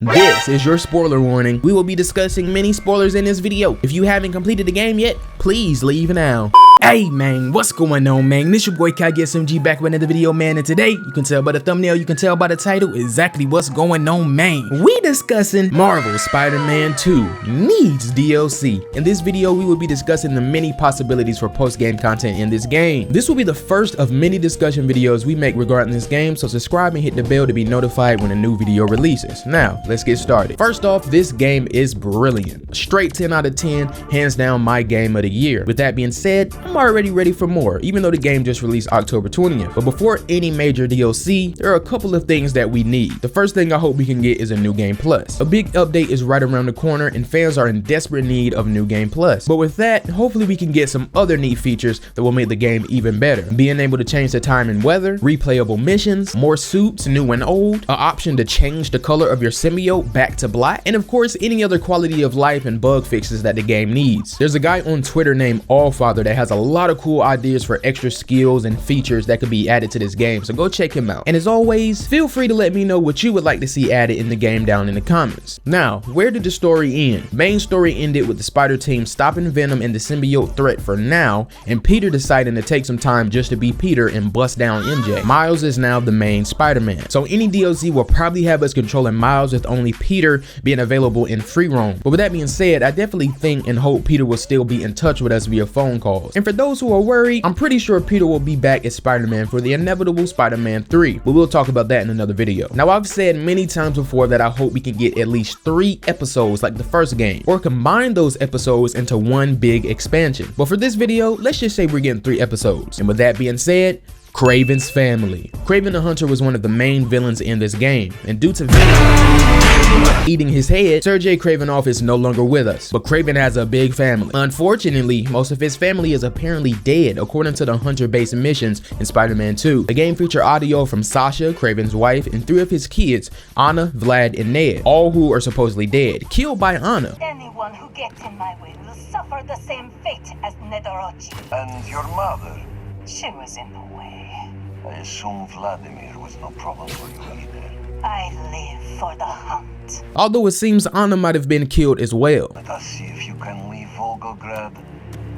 This is your spoiler warning. We will be discussing many spoilers in this video. If you haven't completed the game yet, please leave now. Hey man, what's going on, man? This your boy KGSMG back with another video, man, and today, you can tell by the thumbnail, you can tell by the title exactly what's going on, man. We discussing Marvel Spider-Man 2 needs DLC. In this video, we will be discussing the many possibilities for post-game content in this game. This will be the first of many discussion videos we make regarding this game, so subscribe and hit the bell to be notified when a new video releases. Now, let's get started. First off, this game is brilliant. Straight 10 out of 10, hands down my game of the year. With that being said, I'm already ready for more, even though the game just released October 20th. But before any major DLC, there are a couple of things that we need. The first thing I hope we can get is a New Game Plus. A big update is right around the corner and fans are in desperate need of New Game Plus. But with that, hopefully we can get some other neat features that will make the game even better. Being able to change the time and weather, replayable missions, more suits, new and old, an option to change the color of your symbiote back to black, and of course any other quality of life and bug fixes that the game needs. There's a guy on Twitter named Allfather that has a lot of cool ideas for extra skills and features that could be added to this game, so go check him out. And as always, feel free to let me know what you would like to see added in the game down in the comments. Now, where did the story end? Main story ended with the Spider team stopping Venom and the symbiote threat for now, and Peter deciding to take some time just to be Peter and bust down MJ. Miles is now the main Spider-Man, so any DLC will probably have us controlling Miles with only Peter being available in free roam. But with that being said, I definitely think and hope Peter will still be in touch with us via phone calls. And for those who are worried, I'm pretty sure Peter will be back as Spider-Man for the inevitable Spider-Man 3, but we'll talk about that in another video. Now, I've said many times before that I hope we can get at least 3 episodes like the first game, or combine those episodes into one big expansion. But for this video, let's just say we're getting 3 episodes. And with that being said, Kraven's family. Kraven the Hunter was one of the main villains in this game, and due to Venom eating his head, Sergei Kravinoff is no longer with us, but Kraven has a big family. Unfortunately, most of his family is apparently dead according to the Hunter-based missions in Spider-Man 2. The game featured audio from Sasha, Kraven's wife, and 3 of his kids, Anna, Vlad, and Ned, all who are supposedly dead, killed by Anna. Anyone who gets in my way will suffer the same fate as Nedorochi. And your mother? She was in the way. I assume Vladimir was no problem for you either. I live for the hunt. Although it seems Anna might have been killed as well. Let us see if you can leave Volgograd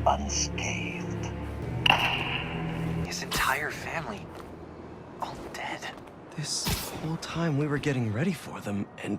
unscathed. His entire family, all dead. This whole time we were getting ready for them, and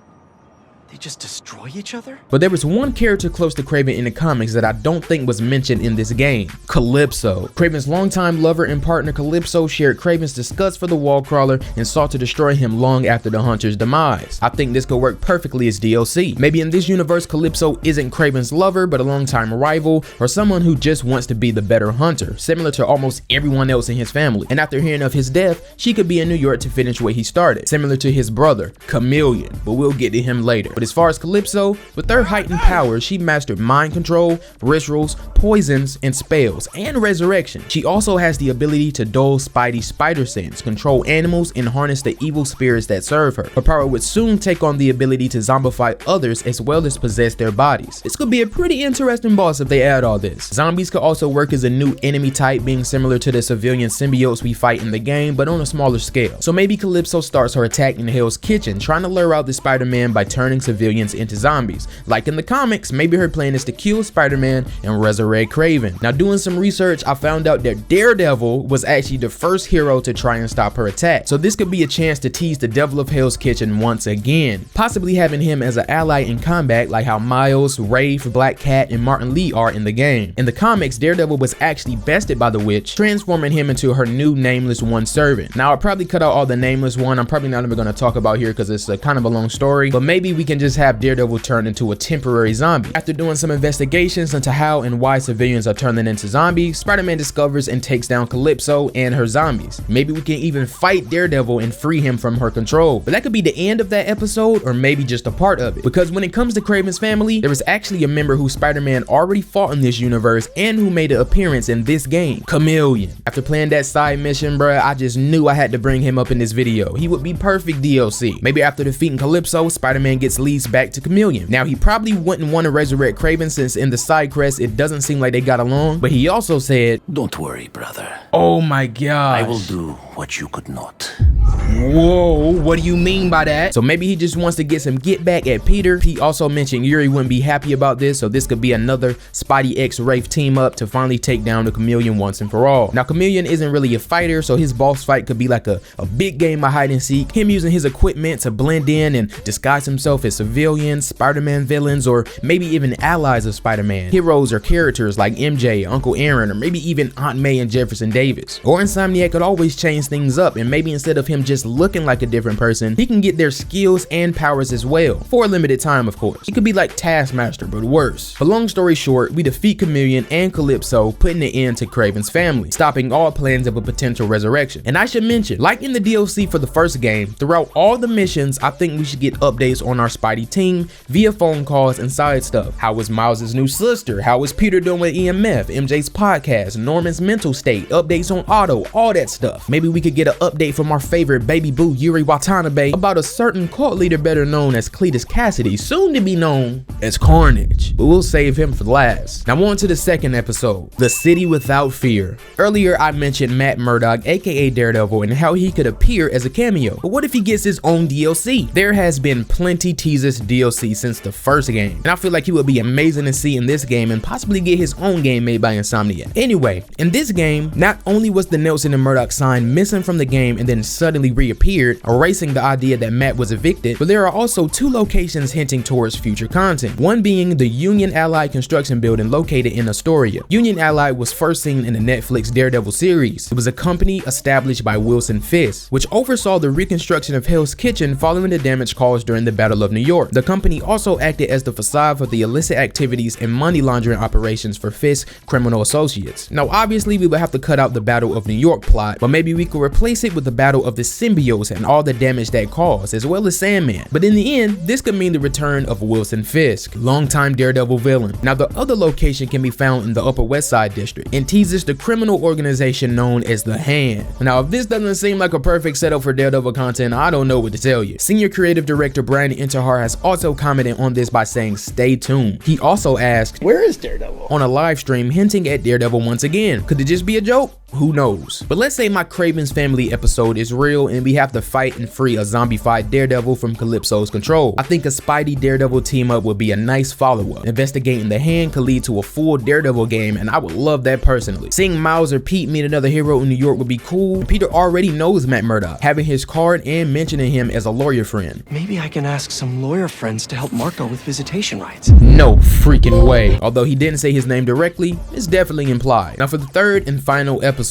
they just destroy each other? But there was one character close to Kraven in the comics that I don't think was mentioned in this game: Calypso. Kraven's longtime lover and partner Calypso shared Kraven's disgust for the wall crawler and sought to destroy him long after the Hunter's demise. I think this could work perfectly as DLC. Maybe in this universe, Calypso isn't Kraven's lover, but a longtime rival, or someone who just wants to be the better hunter, similar to almost everyone else in his family. And after hearing of his death, she could be in New York to finish what he started, similar to his brother, Chameleon, but we'll get to him later. But as far as Calypso, with her heightened powers, she mastered mind control, rituals, poisons, and spells, and resurrection. She also has the ability to dull Spidey's spider sense, control animals, and harness the evil spirits that serve her. Her power would soon take on the ability to zombify others as well as possess their bodies. This could be a pretty interesting boss if they add all this. Zombies could also work as a new enemy type, being similar to the civilian symbiotes we fight in the game, but on a smaller scale. So maybe Calypso starts her attack in Hell's Kitchen, trying to lure out the Spider-Man by turning civilians into zombies. Like in the comics, maybe her plan is to kill Spider-Man and resurrect Kraven. Now, doing some research, I found out that Daredevil was actually the first hero to try and stop her attack. So this could be a chance to tease the Devil of Hell's Kitchen once again, possibly having him as an ally in combat like how Miles, Rafe, Black Cat, and Martin Lee are in the game. In the comics, Daredevil was actually bested by the witch, transforming him into her new Nameless One servant. Now, I'll probably cut out all the Nameless One. I'm probably not even going to talk about here because it's kind of a long story, but maybe we can just have Daredevil turn into a temporary zombie. After doing some investigations into how and why civilians are turning into zombies, Spider-Man discovers and takes down Calypso and her zombies. Maybe we can even fight Daredevil and free him from her control. But that could be the end of that episode, or maybe just a part of it. Because when it comes to Kraven's family, there is actually a member who Spider-Man already fought in this universe and who made an appearance in this game: Chameleon. After playing that side mission, bruh, I just knew I had to bring him up in this video. He would be perfect DLC. Maybe after defeating Calypso, Spider-Man gets leads back to Chameleon. Now, he probably wouldn't want to resurrect Kraven since in the side quest it doesn't seem like they got along, but he also said, Don't worry, brother. oh my gosh, I will do what you could not. Whoa, what do you mean by that? So maybe he just wants to get some get back at Peter. He also mentioned Yuri wouldn't be happy about this, so this could be another Spidey x Wraith team up to finally take down the Chameleon once and for all. Now Chameleon isn't really a fighter, so his boss fight could be like a big game of hide and seek, him using his equipment to blend in and disguise himself as civilians, Spider-Man villains, or maybe even allies of Spider-Man, heroes or characters like MJ, Uncle Aaron, or maybe even Aunt May and Jefferson Davis. Or Insomniac could always change things up, and maybe instead of him just looking like a different person, he can get their skills and powers as well, for a limited time of course. He could be like Taskmaster, but worse. But long story short, we defeat Chameleon and Calypso, putting an end to Kraven's family, stopping all plans of a potential resurrection. And I should mention, like in the DLC for the first game, throughout all the missions, I think we should get updates on our Spidey team via phone calls and side stuff. How was Miles' new sister? How was Peter doing with EMF, MJ's podcast, Norman's mental state, updates on Otto, all that stuff. Maybe we could get an update from our favorite baby boo Yuri Watanabe about a certain cult leader better known as Cletus Cassidy, soon to be known as Carnage, but we'll save him for last. Now on to the second episode, The City Without Fear. Earlier I mentioned Matt Murdock, aka Daredevil, and how he could appear as a cameo, but what if he gets his own DLC? There has been plenty teasers DLC since the first game, and I feel like he would be amazing to see in this game and possibly get his own game made by Insomniac. Anyway, in this game, not only was the Nelson and Murdock sign missing from the game and then suddenly reappeared, erasing the idea that Matt was evicted, but there are also two locations hinting towards future content, one being the Union Allied construction building located in Astoria. Union Allied was first seen in the Netflix Daredevil series. It was a company established by Wilson Fisk, which oversaw the reconstruction of Hell's Kitchen following the damage caused during the Battle of New York. The company also acted as the facade for the illicit activities and money laundering operations for Fisk's criminal associates. Now obviously we would have to cut out the Battle of New York plot, but maybe we could replace it with the Battle of the Symbiotes and all the damage that caused, as well as Sandman. But in the end, this could mean the return of Wilson Fisk, longtime Daredevil villain. Now the other location can be found in the Upper West Side district and teases the criminal organization known as the Hand. Now if this doesn't seem like a perfect setup for Daredevil content, I don't know what to tell you. Senior creative director Brian Intihar has also commented on this by saying stay tuned. He also asked, "Where is Daredevil?" on a live stream, hinting at Daredevil once again. Could it just be a joke? Who knows? But let's say my Kraven's family episode is real and we have to fight and free a zombified Daredevil from Calypso's control. I think a Spidey Daredevil team up would be a nice follow-up. Investigating the Hand could lead to a full Daredevil game, and I would love that personally. Seeing Miles or Pete meet another hero in New York would be cool. Peter already knows Matt Murdock, having his card and mentioning him as a lawyer friend. Maybe I can ask some lawyer friends to help Marco with visitation rights. No freaking way. Although he didn't say his name directly, it's definitely implied. Now for the third and final episode,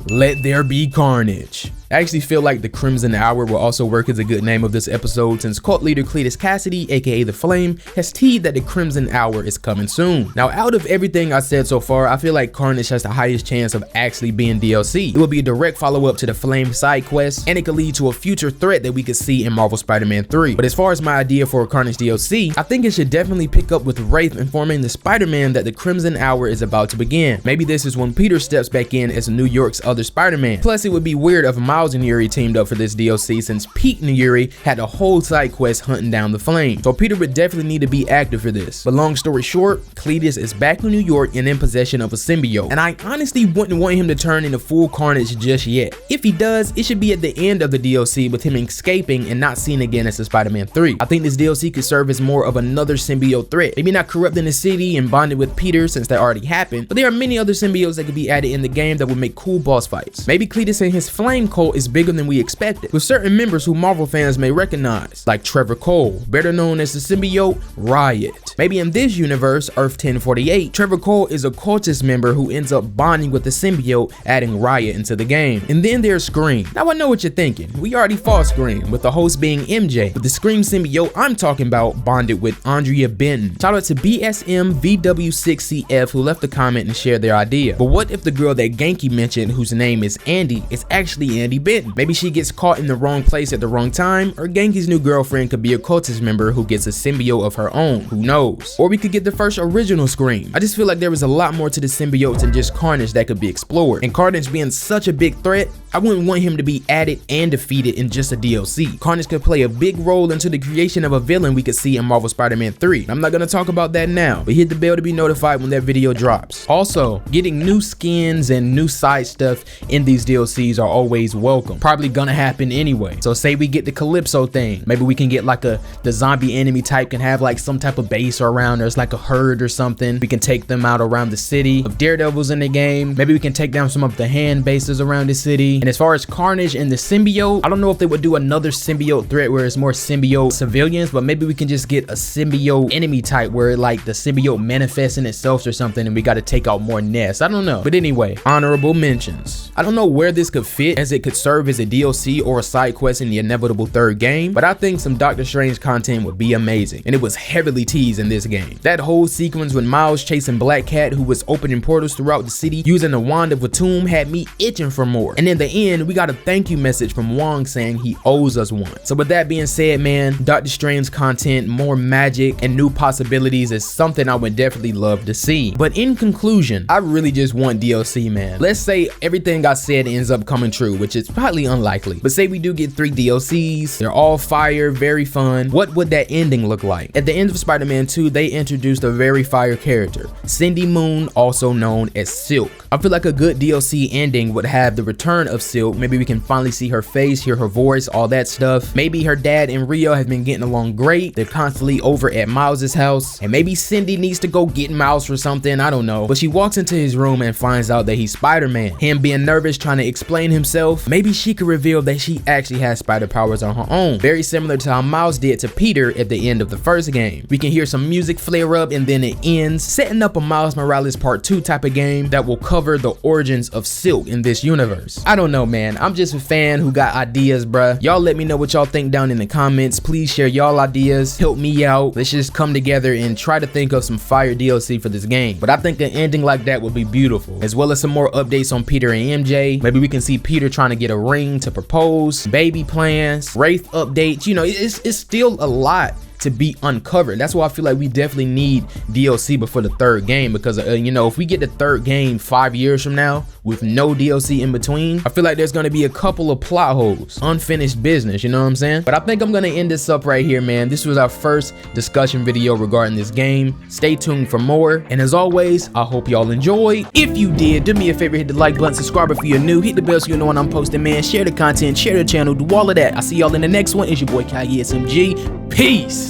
Let There Be Carnage. I actually feel like the Crimson Hour will also work as a good name of this episode, since cult leader Cletus Cassidy, aka The Flame, has teased that the Crimson Hour is coming soon. Now out of everything I said so far, I feel like Carnage has the highest chance of actually being DLC. It will be a direct follow-up to the Flame side quest, and it could lead to a future threat that we could see in Marvel Spider-Man 3. But as far as my idea for a Carnage DLC, I think it should definitely pick up with Wraith informing the Spider-Man that the Crimson Hour is about to begin. Maybe this is when Peter steps back in as New York's other Spider-Man. Plus it would be weird if Miles and Yuri teamed up for this DLC, since Pete and Yuri had a whole side quest hunting down the Flame. So Peter would definitely need to be active for this. But long story short, Cletus is back in New York and in possession of a symbiote, and I honestly wouldn't want him to turn into full Carnage just yet. If he does, it should be at the end of the DLC with him escaping and not seen again as a Spider-Man 3. I think this DLC could serve as more of another symbiote threat, maybe not corrupting the city and bonded with Peter since that already happened, but there are many other symbiotes that could be added in the game that would make cool boss fights. Maybe Cletus and his Flame cult is bigger than we expected, with certain members who Marvel fans may recognize, like Trevor Cole, better known as the symbiote Riot. Maybe in this universe, Earth 1048, Trevor Cole is a cultist member who ends up bonding with the symbiote, adding Riot into the game. And then there's Scream. Now I know what you're thinking, we already fought Scream, with the host being MJ, but the Scream symbiote I'm talking about bonded with Andrea Benton. Shout out to BSM VW6CF who left a comment and shared their idea. But what if the girl that Genki mentioned, whose name is Andy, is actually Andy Benton? Maybe she gets caught in the wrong place at the wrong time, or Genki's new girlfriend could be a cultist member who gets a symbiote of her own, who knows? Or we could get the first original Scream. I just feel like there is a lot more to the symbiotes than just Carnage that could be explored, and Carnage being such a big threat, I wouldn't want him to be added and defeated in just a DLC. Carnage could play a big role into the creation of a villain we could see in Marvel Spider-Man 3. I'm not gonna talk about that now, but hit the bell to be notified when that video drops. Also, getting new skins and new side stuff in these DLCs are always welcome. Probably gonna happen anyway. So say we get the Calypso thing. Maybe we can get like the zombie enemy type can have like some type of base around. There's like a herd or something. We can take them out around the city. If Daredevil's in the game, maybe we can take down some of the hand bases around the city. And as far as Carnage and the symbiote, I don't know if they would do another symbiote threat where it's more symbiote civilians, but maybe we can just get a symbiote enemy type where like the symbiote manifests in itself or something and we got to take out more nests. I don't know. But anyway, honorable mentions. I don't know where this could fit, as it could serve as a DLC or a side quest in the inevitable third game, but I think some Doctor Strange content would be amazing, and it was heavily teased in this game. That whole sequence when Miles chasing Black Cat, who was opening portals throughout the city using the wand of Atum, had me itching for more. And in the end, we got a thank you message from Wong saying he owes us one. So with that being said, man, Doctor Strange content, more magic and new possibilities is something I would definitely love to see. But in conclusion, I really just want DLC, man. Let's say everything I said ends up coming true, which is probably unlikely, but say we do get 3 DLCs, they're all fire, very fun. What would that ending look like? At the end of Spider-Man 2, they introduced a very fire character, Cindy Moon, also known as Silk. I feel like a good DLC ending would have the return of Silk. Maybe we can finally see her face, hear her voice, all that stuff. Maybe her dad and Rio have been getting along great. They're constantly over at Miles's house, and maybe Cindy needs to go get Miles for something, I don't know. But she walks into his room and finds out that he's Spider-Man. Him being nervous, trying to explain himself. Maybe she could reveal that she actually has spider powers on her own. Very similar to how Miles did to Peter at the end of the first game. We can hear some music flare up and then it ends, setting up a Miles Morales Part 2 type of game that will cover the origins of Silk in this universe. I don't know, man. I'm just a fan who got ideas, bruh. Y'all let me know what y'all think down in the comments. Please share y'all ideas. Help me out. Let's just come together and try to think of some fire DLC for this game. But I think an ending like that would be beautiful, as well as some more updates on Peter and MJ. Maybe we can see Peter trying to get a ring to propose, baby plans, Wraith updates. You know, it's still a lot to be uncovered. That's why I feel like we definitely need DLC before the third game, because you know, if we get the third game 5 years from now with no DLC in between, I feel like there's gonna be a couple of plot holes, unfinished business, you know what I'm saying? But I think I'm gonna end this up right here, man. This was our first discussion video regarding this game. Stay tuned for more, and as always, I hope y'all enjoyed. If you did, do me a favor, hit the like button, subscribe if you're new, hit the bell so you know when I'm posting, man. Share the content, share the channel, do all of that. I'll see y'all in the next one. It's your boy Kage SMG. Peace.